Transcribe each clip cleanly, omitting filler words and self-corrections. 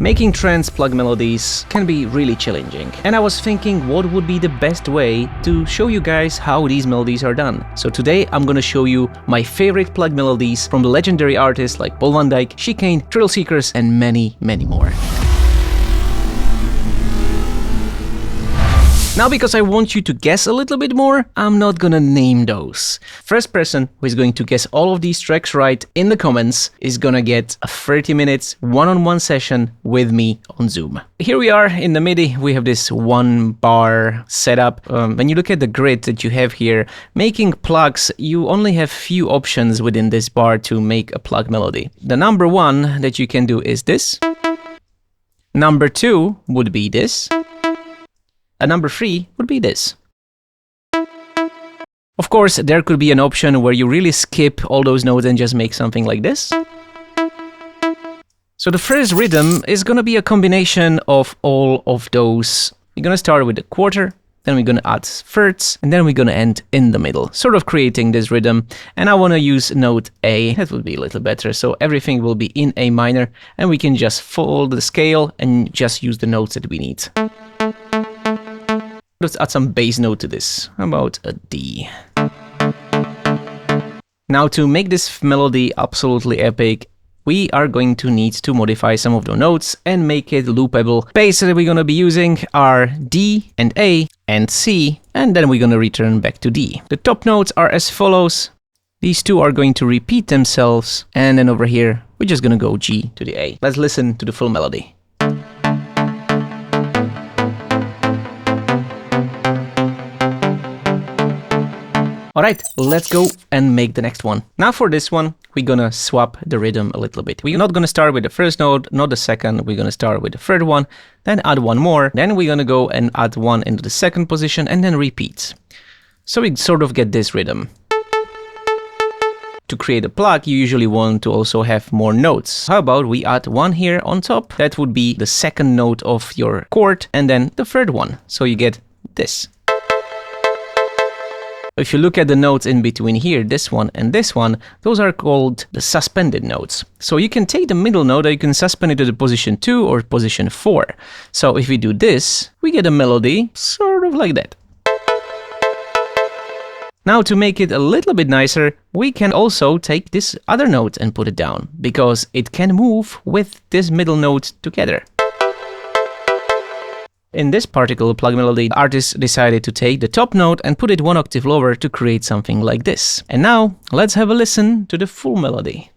Making trance plug melodies can be really challenging, and I was thinking what would be the best way to show you guys how these melodies are done. So today I'm gonna show you my favorite plug melodies from the legendary artists like Paul van Dyk, Chicane, Thrillseekers, and many, many more. Now, because I want you to guess a little bit more, I'm not gonna name those. First person who is going to guess all of these tracks right in the comments is gonna get a 30 minutes one-on-one session with me on Zoom. Here we are in the MIDI, we have this one bar setup. When you look at the grid that you have here, making plugs, you only have few options within this bar to make a plug melody. The number one that you can do is this. Number two would be this. And number three would be this. Of course, there could be an option where you really skip all those notes and just make something like this. So the first rhythm is gonna be a combination of all of those. We're gonna start with a quarter, then we're gonna add thirds, and then we're gonna end in the middle, sort of creating this rhythm. And I wanna use note A, that would be a little better. So everything will be in A minor, and we can just follow the scale and just use the notes that we need. Let's add some bass note to this, about a D. Now, to make this melody absolutely epic, we are going to need to modify some of the notes and make it loopable. Bass that we're gonna be using are D and A and C, and then we're gonna return back to D. The top notes are as follows. These two are going to repeat themselves, and then over here, we're just gonna go G to the A. Let's listen to the full melody. Alright, let's go and make the next one. Now for this one, we're gonna swap the rhythm a little bit. We're not gonna start with the first note, not the second. We're gonna start with the third one, then add one more. Then we're gonna go and add one into the second position and then repeat. So we sort of get this rhythm. To create a plug, you usually want to also have more notes. How about we add one here on top? That would be the second note of your chord and then the third one. So you get this. If you look at the notes in between here, this one and this one, those are called the suspended notes. So you can take the middle note, or you can suspend it to the position 2 or position 4. So if we do this, we get a melody sort of like that. Now, to make it a little bit nicer, we can also take this other note and put it down, because it can move with this middle note together. In this particular plug melody, the artist decided to take the top note and put it one octave lower to create something like this. And now, let's have a listen to the full melody.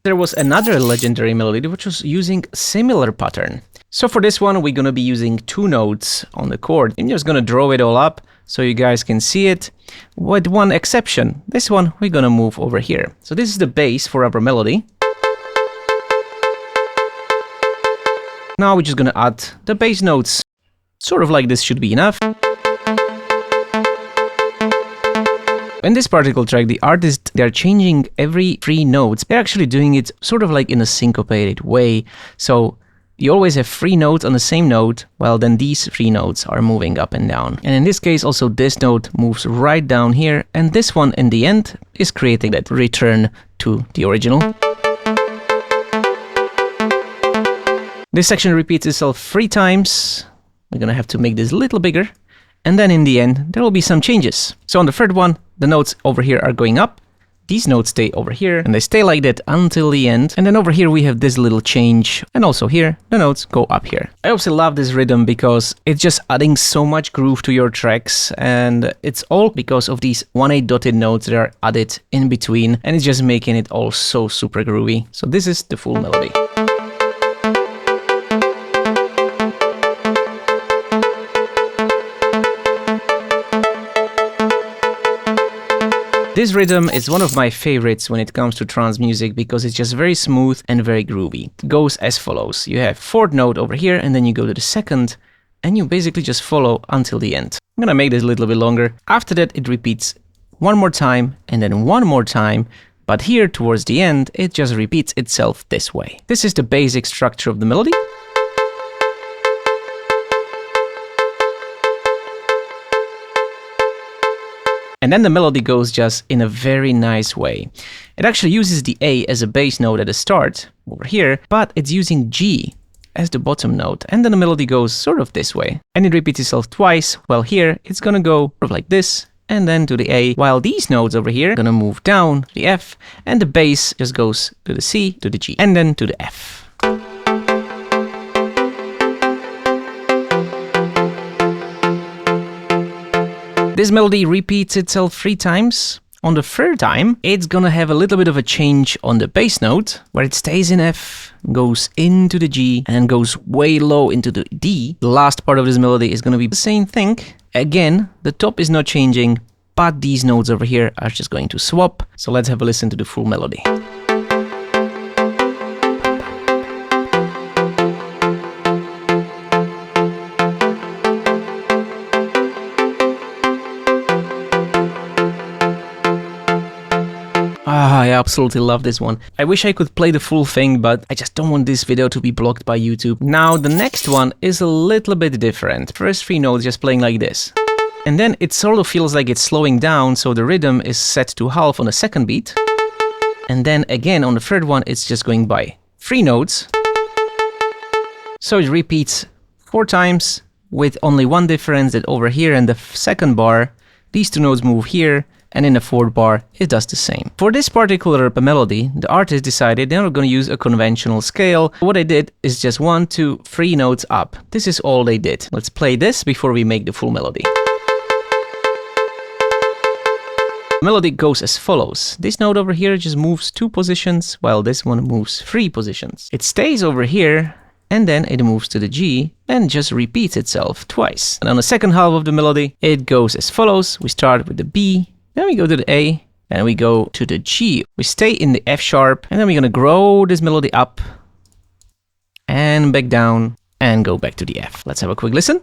There was another legendary melody which was using a similar pattern. So for this one, we're gonna be using two notes on the chord. I'm just gonna draw it all up so you guys can see it, with one exception. This one we're gonna move over here. So this is the bass for our melody. Now we're just gonna add the bass notes. Sort of like this should be enough. In this particular track, the artists, they're changing every 3 notes. They're actually doing it sort of like in a syncopated way. So you always have 3 notes on the same note, well then these 3 notes are moving up and down. And in this case also this note moves right down here, and this one in the end is creating that return to the original. This section repeats itself 3 times. We're gonna have to make this a little bigger. And then in the end, there will be some changes. So on the third one, the notes over here are going up. These notes stay over here, and they stay like that until the end. And then over here we have this little change, and also here the notes go up here. I also love this rhythm because it's just adding so much groove to your tracks, and it's all because of these 1/8 dotted notes that are added in between, and it's just making it all so super groovy. So this is the full melody. This rhythm is one of my favorites when it comes to trance music because it's just very smooth and very groovy. It goes as follows. You have 4th note over here, and then you go to the 2nd, and you basically just follow until the end. I'm gonna make this a little bit longer. After that, it repeats one more time, and then one more time, but here towards the end, it just repeats itself this way. This is the basic structure of the melody. And then the melody goes just in a very nice way. It actually uses the A as a bass note at the start, over here, but it's using G as the bottom note. And then the melody goes sort of this way. And it repeats itself twice, while here it's gonna go sort of like this, and then to the A, while these notes over here are gonna move down to the F, and the bass just goes to the C, to the G, and then to the F. This melody repeats itself 3 times. On the 3rd time, it's gonna have a little bit of a change on the bass note, where it stays in F, goes into the G, and goes way low into the D. The last part of this melody is gonna be the same thing. Again, the top is not changing, but these notes over here are just going to swap. So let's have a listen to the full melody. I absolutely love this one. I wish I could play the full thing, but I just don't want this video to be blocked by YouTube. Now, the next one is a little bit different. First 3 notes just playing like this. And then it sort of feels like it's slowing down, so the rhythm is set to half on the 2nd beat. And then again on the 3rd one, it's just going by 3 notes. So it repeats 4 times, with only one difference, that over here in the 2nd bar, these 2 notes move here, and in the 4th bar, it does the same. For this particular melody, the artist decided they're not going to use a conventional scale. What they did is just 1, 2, 3 notes up. This is all they did. Let's play this before we make the full melody. The melody goes as follows. This note over here just moves 2 positions, while this one moves 3 positions. It stays over here, and then it moves to the G and just repeats itself twice. And on the 2nd half of the melody, it goes as follows. We start with the B, then we go to the A, and we go to the G. We stay in the F sharp, and then we're gonna grow this melody up, and back down, and go back to the F. Let's have a quick listen.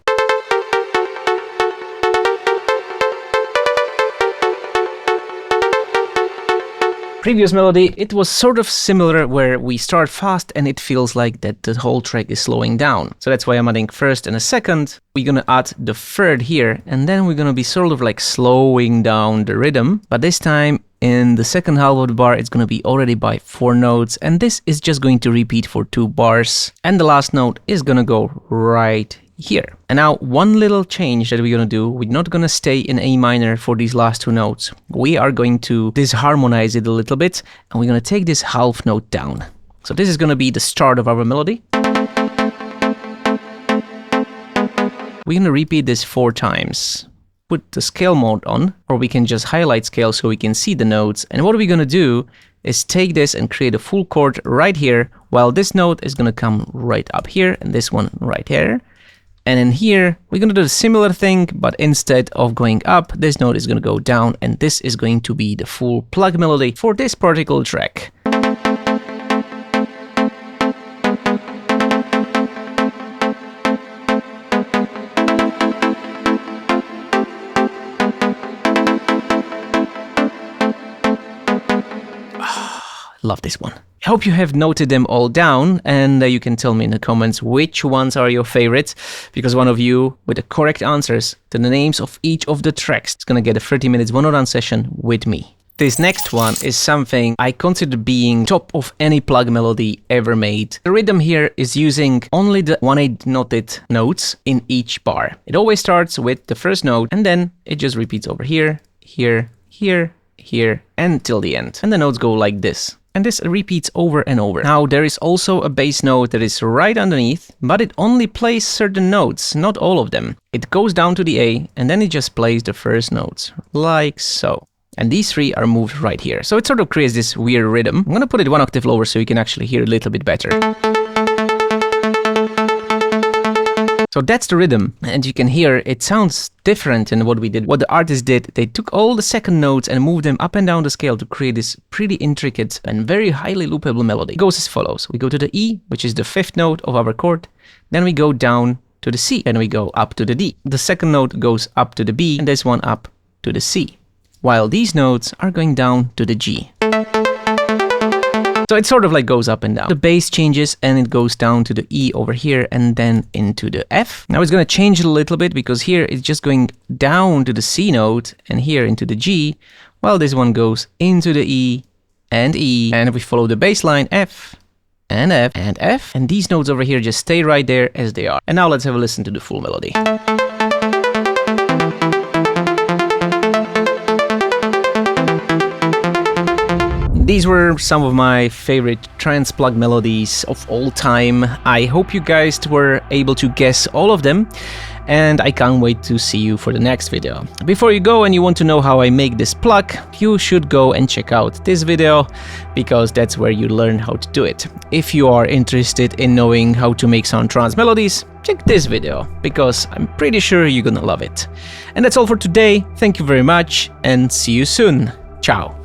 Previous melody, it was sort of similar, where we start fast and it feels like that the whole track is slowing down. So that's why I'm adding 1st and a 2nd. We're gonna add the 3rd here, and then we're gonna be sort of like slowing down the rhythm. But this time, in the 2nd half of the bar, it's gonna be already by 4 notes, and this is just going to repeat for 2 bars. And the last note is gonna go right here. And now one little change that we're gonna do, we're not gonna stay in A minor for these last 2 notes. We are going to disharmonize it a little bit, and we're gonna take this half note down. So this is gonna be the start of our melody. We're gonna repeat this 4 times. Put the scale mode on, or we can just highlight scale so we can see the notes. And what we're gonna do is take this and create a full chord right here, while this note is gonna come right up here, and this one right here. And in here, we're gonna do a similar thing, but instead of going up, this note is gonna go down, and this is going to be the full plug melody for this particular track. Love this one. I hope you have noted them all down, and you can tell me in the comments which ones are your favorites, because one of you with the correct answers to the names of each of the tracks is gonna get a 30 minutes one-on-one session with me. This next one is something I consider being top of any plug melody ever made. The rhythm here is using only the 1/8 noted notes in each bar. It always starts with the 1st note, and then it just repeats over here, here, here, here, and till the end. And the notes go like this. And this repeats over and over. Now, there is also a bass note that is right underneath, but it only plays certain notes, not all of them. It goes down to the A, and then it just plays the 1st notes, like so. And these 3 are moved right here. So it sort of creates this weird rhythm. I'm gonna put it 1 octave lower so you can actually hear it a little bit better. So that's the rhythm, and you can hear it sounds different than what we did. What the artist did, they took all the 2nd notes and moved them up and down the scale to create this pretty intricate and very highly loopable melody. It goes as follows. We go to the E, which is the 5th note of our chord. Then we go down to the C, and we go up to the D. The 2nd note goes up to the B, and this one up to the C, while these notes are going down to the G. So it sort of like goes up and down. The bass changes and it goes down to the E over here and then into the F. Now it's gonna change a little bit because here it's just going down to the C note and here into the G, while this one goes into the E, and we follow the bass line F, and F, and F, and these notes over here just stay right there as they are. And now let's have a listen to the full melody. These were some of my favorite Trance Pluck melodies of all time. I hope you guys were able to guess all of them, and I can't wait to see you for the next video. Before you go and you want to know how I make this pluck, you should go and check out this video, because that's where you learn how to do it. If you are interested in knowing how to make some trance melodies, check this video, because I'm pretty sure you're gonna love it. And that's all for today. Thank you very much, and see you soon. Ciao.